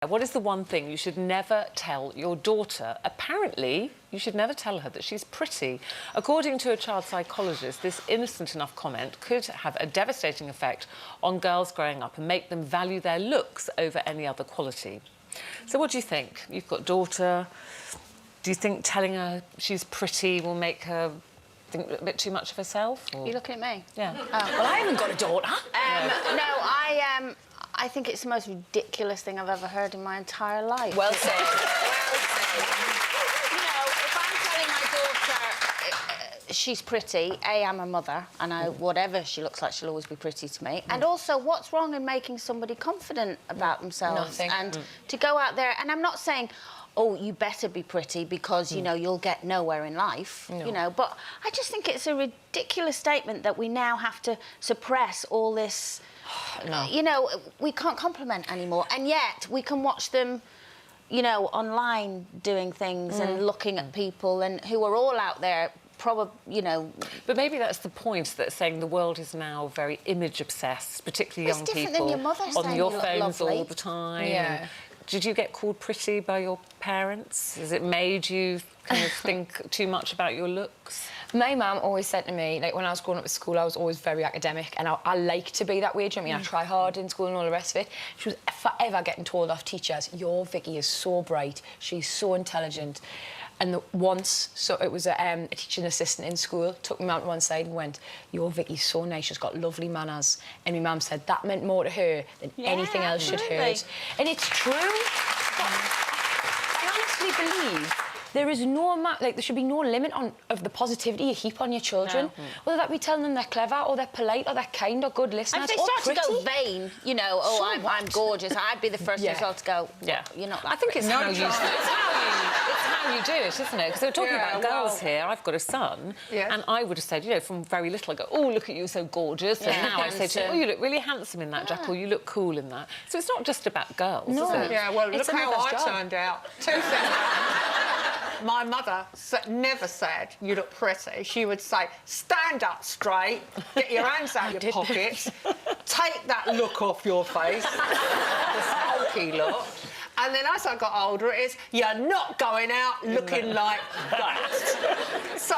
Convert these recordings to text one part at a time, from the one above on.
What is the one thing you should never tell your daughter? Apparently, you should never tell her that she's pretty. According to a child psychologist, this innocent enough comment could have a devastating effect on girls growing up and make them value their looks over any other quality. So what do you think? You've got a daughter. Do you think telling her she's pretty will make her think a bit too much of herself? Or... You looking at me? Yeah. Oh. Well, I haven't got a daughter. No, I think it's the most ridiculous thing I've ever heard in my entire life. Well said. Well said. You know, if I'm telling my daughter she's pretty, I'm her mother, and whatever she looks like, she'll always be pretty to me. And also, what's wrong in making somebody confident about themselves? Nothing. And to go out there, and I'm not saying, oh, you better be pretty because, you know, you'll get nowhere in life, you know. But I just think it's a ridiculous statement that we now have to suppress all this... No. You know, we can't compliment anymore, and yet we can watch them, you know, online doing things and looking at people and who are all out there, probably, you know... But maybe that's the point, that saying the world is now very image-obsessed, particularly young people. It's different than your mother on saying your you look phones lovely. all the time. Yeah. Did you get called pretty by your parents? Has it made you kind of think too much about your looks? My mum always said to me, like, when I was growing up at school, I was always very academic, and I like to be that way, do you know what I mean? I try hard in school and all the rest of it. She was forever getting told off teachers, your Vicky is so bright, she's so intelligent. And once, so it was a teaching assistant in school, took me out to one side and went, your Vicky's so nice, she's got lovely manners. And my mum said that meant more to her than anything else she'd heard. And it's true. I honestly believe there is no there should be no limit of the positivity you heap on your children. No. Whether that be telling them they're clever or they're polite or they're kind or good listeners. And if they or start pretty. to go vain, you know, oh, So I'm gorgeous, I'd be the first as well to go, Yeah. you're not that I think it's pretty. how you do it, isn't it? Because we're talking about girls here. I've got a son, and I would have said, you know, from very little, I go, oh, look at you, so gorgeous. And now I say to him, oh, you look really handsome in that jacket, or you look cool in that. So it's not just about girls, is it? Yeah, well, It's look how another's I job. turned out. 2 things. My mother never said, you look pretty. She would say, stand up straight, get your hands out your pockets, take that look off your face, the sulky look. And then as I got older, it's, you're not going out looking like that. So,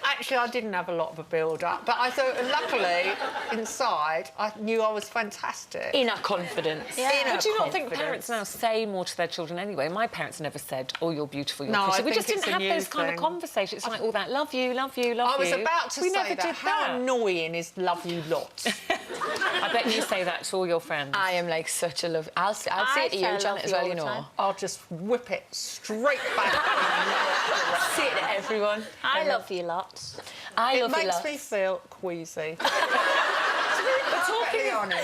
actually, I didn't have a lot of a build-up, but I thought, luckily, inside, I knew I was fantastic. Inner confidence. Yeah. But do you not think parents now say more to their children anyway? My parents never said, oh, you're beautiful, you're pretty. I We think just it's didn't a have new those kind of thing. conversations. It's like all that, love you, love you, love you. I was about to We say never that. did How that. annoying is love you lots? I bet you say that to all your friends. I am like such a love. I'll say it to you, Janet, as well, you know. I'll just whip it straight back. Say it to everyone. I love you lots. I It love you makes lots. me feel queasy. But talking